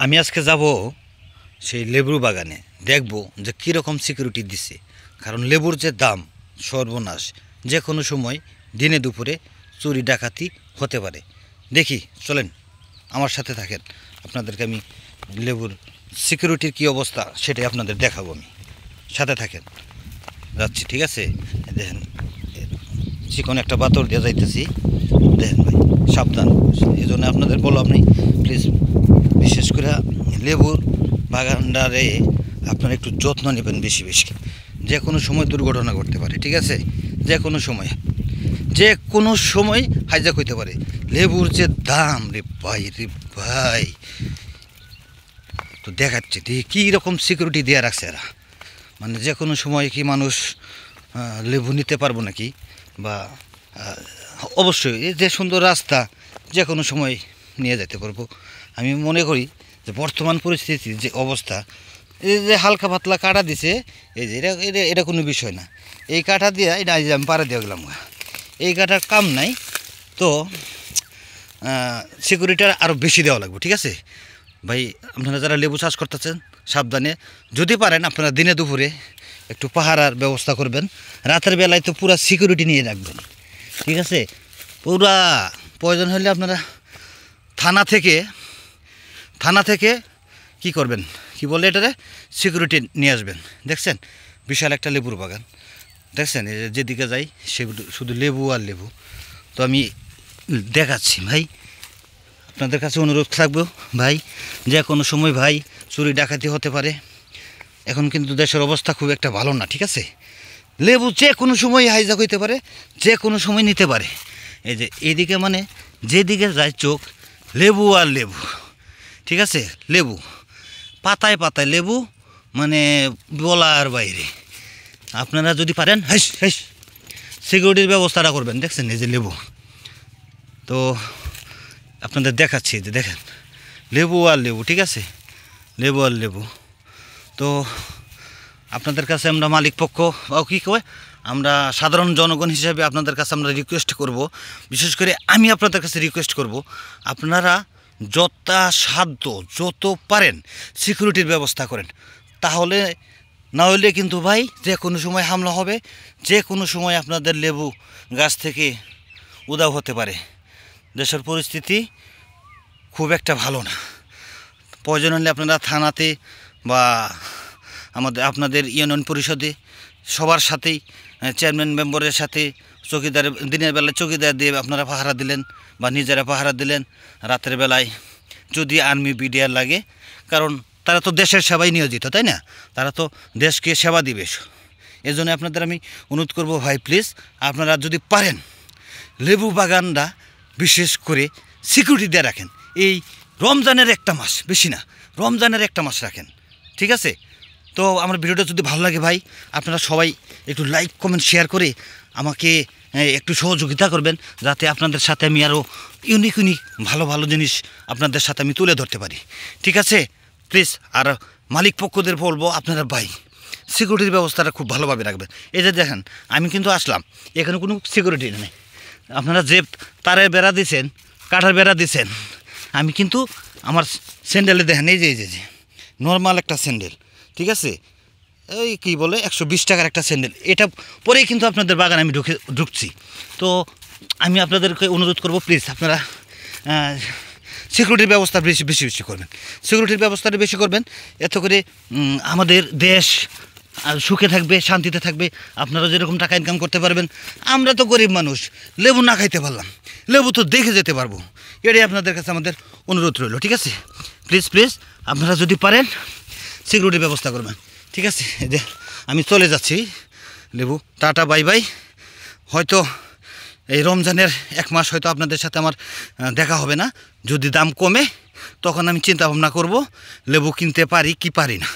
আমি আজকে যাব সেই লেবুর বাগানে, দেখব যে কীরকম সিকিউরিটি দিচ্ছে। কারণ লেবুর যে দাম সর্বনাশ, যে কোনো সময় দিনে দুপুরে চুরি ডাকাতি হতে পারে। দেখি, চলেন আমার সাথে থাকেন, আপনাদেরকে আমি লেবুর সিকিউরিটির কী অবস্থা সেটাই আপনাদের দেখাবো। আমি সাথে থাকেন, যাচ্ছি। ঠিক আছে, দেখেন চিকন একটা বাতর দিয়ে যাইতেছি, দেখেন ভাই সাবধান। এই জন্য আপনাদের বলো, আপনি প্লিজ বিশেষ করে লেবুর বাগানটারে আপনারা একটু যত্ন নেবেন বেশি বেশি। যে কোনো সময় দুর্ঘটনা ঘটতে পারে, ঠিক আছে? যে কোনো সময় হাইজ্যাক হইতে পারে। লেবুর যে দাম রে ভাই, তো দেখাচ্ছে কী রকম সিকিউরিটি দেওয়া রাখছে এরা। মানে যে কোনো সময় কি মানুষ লেবু নিতে পারবো নাকি, বা অবশ্যই এই যে সুন্দর রাস্তা, যে কোনো সময় নিয়ে যেতে পারবো। আমি মনে করি যে বর্তমান পরিস্থিতির যে অবস্থা, এই যে হালকা পাতলা কাটা দিছে, এই যে এটা কোনো বিষয় না। এই কাঠা দিয়ে এটা আমি পাড়া দিয়ে গেলাম, এই কাঠার কাম নাই। তো সিকিউরিটির আরও বেশি দেওয়া লাগবে, ঠিক আছে ভাই? আপনারা যারা লেবু চাষ করতেছেন সাবধানে, যদি পারেন আপনারা দিনে দুপুরে একটু পাহারার ব্যবস্থা করবেন। রাতের বেলায় তো পুরা সিকিউরিটি নিয়ে রাখবেন, ঠিক আছে? পুরা প্রয়োজন হলে আপনারা থানা থেকে কি করবেন, কি বলে এটারে, সিকিউরিটি নিয়ে আসবেন। দেখছেন বিশাল একটা লেবুর বাগান, দেখছেন যেদিকে যাই সেগুলো শুধু লেবু আর লেবু। তো আমি দেখাচ্ছি ভাই, আপনাদের কাছে অনুরোধ থাকবো ভাই, যে কোনো সময় ভাই চুরি ডাকাতি হতে পারে। এখন কিন্তু দেশের অবস্থা খুব একটা ভালো না, ঠিক আছে? লেবু যে কোনো সময় হাইজ্যাক হইতে পারে, যে কোনো সময় নিতে পারে। এই যে এইদিকে মানে যেদিকে যায় চোখ, লেবু আর লেবু, ঠিক আছে? লেবু পাতায় পাতায় লেবু, মানে বলার বাইরে। আপনারা যদি পারেন সিকিউরিটির ব্যবস্থাটা করবেন। দেখছেন এই যে লেবু, তো আপনাদের দেখাচ্ছি যে দেখেন লেবু আর লেবু, ঠিক আছে? লেবু আর লেবু। তো আপনাদের কাছে আমরা মালিক পক্ষ বা কী কয়, আমরা সাধারণ জনগণ হিসেবে আপনাদের কাছে আমরা রিকোয়েস্ট করব, বিশেষ করে আমি আপনাদের কাছে রিকোয়েস্ট করব, আপনারা যথাসাধ্য যত পারেন সিকিউরিটির ব্যবস্থা করেন। তাহলে না হলে কিন্তু ভাই যে কোনো সময় হামলা হবে, যে কোনো সময় আপনাদের লেবু গাছ থেকে উধাও হতে পারে। দেশের পরিস্থিতি খুব একটা ভালো না। প্রয়োজন হলে আপনারা থানাতে বা আপনাদের ইউনিয়ন পরিষদে সবার সাথেই, চেয়ারম্যান মেম্বারের সাথে, চৌকিদার, দিনের বেলায় চৌকিদার দিয়ে আপনারা পাহারা দিলেন বা নিজেরা পাহারা দিলেন। রাতের বেলায় যদি আর্মি বিডিআর লাগে, কারণ তারা তো দেশের সেবায় নিয়োজিত, তাই না? তারা তো দেশকে সেবা দিবে। এজন্য আপনাদের আমি অনুরোধ করব ভাই, প্লিজ আপনারা যদি পারেন লেবু বাগানটা বিশেষ করে সিকিউরিটি দিয়ে রাখেন। এই রমজানের একটা মাস, বেশি না, রমজানের একটা মাস রাখেন, ঠিক আছে? তো আমার ভিডিওটা যদি ভালো লাগে ভাই, আপনারা সবাই একটু লাইক কমেন্ট শেয়ার করে আমাকে একটু সহযোগিতা করবেন, যাতে আপনাদের সাথে আমি আরও ইউনিক ভালো ভালো জিনিস আপনাদের সাথে আমি তুলে ধরতে পারি, ঠিক আছে? প্লিজ। আর মালিক পক্ষদের বলবো, আপনারা ভাই সিকিউরিটির ব্যবস্থাটা খুব ভালোভাবে রাখবেন। এই যে দেখেন আমি কিন্তু আসলাম, এখানে কোনো সিকিউরিটি নেই। আপনারা যে তারের বেড়া দিয়েছেন, কাঠের বেড়া দিয়েছেন, আমি কিন্তু আমার স্যান্ডেলে দেখেন এই যে নর্মাল একটা স্যান্ডেল, ঠিক আছে? এই কী বলে 120 টাকার একটা স্যান্ডেল, এটা পরেই কিন্তু আপনাদের বাগানে আমি ঢুকছি। তো আমি আপনাদেরকে অনুরোধ করব, প্লিজ আপনারা সিকিউরিটির ব্যবস্থা বেশি করবেন, সিকিউরিটির ব্যবস্থাটা বেশি করবেন। এত করে আমাদের দেশ সুখে থাকবে, শান্তিতে থাকবে। আপনারা যেরকম টাকা ইনকাম করতে পারবেন, আমরা তো গরিব মানুষ, লেবু না খাইতে পারলাম, লেবু তো দেখে যেতে পারবো। এটাই আপনাদের কাছে আমাদের অনুরোধ রইল, ঠিক আছে? প্লিজ আপনারা যদি পারেন সিকিউরিটির ব্যবস্থা করবেন, ঠিক আছে? যে আমি চলে যাচ্ছি, লেবু টাটা বাই বাই। হয়তো এই রমজানের এক মাস হয়তো আপনাদের সাথে আমার দেখা হবে না। যদি দাম কমে তখন আমি চিন্তা ভাবনা করব লেবু কিনতে পারি কি পারি না,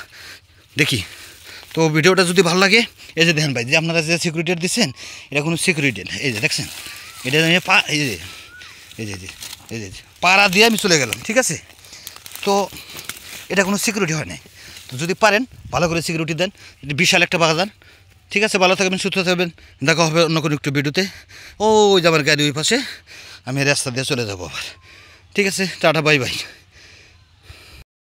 দেখি। তো ভিডিওটা যদি ভালো লাগে, এই যে দেখেন ভাই, যে আপনারা যে সিকিউরিটি দিচ্ছেন, এটা কোনো সিকিউরিটি না। এই যে দেখছেন, এটা এই যে পাড়া দিয়ে আমি চলে গেলাম, ঠিক আছে? তো এটা কোনো সিকিউরিটি হয় নাই। তো যদি পারেন ভালো করে সিকিউরিটি দেন। এটা বিশাল একটা বাগান, ঠিক আছে? ভালো থাকবেন, সুস্থ থাকবেন, দেখা হবে অন্য কোনো একটু ভিডিওতে। ওই যে আমার গাড়ি ওই পাশে, আমি রাস্তা দিয়ে চলে যাবো আবার, ঠিক আছে? Tata bye bye.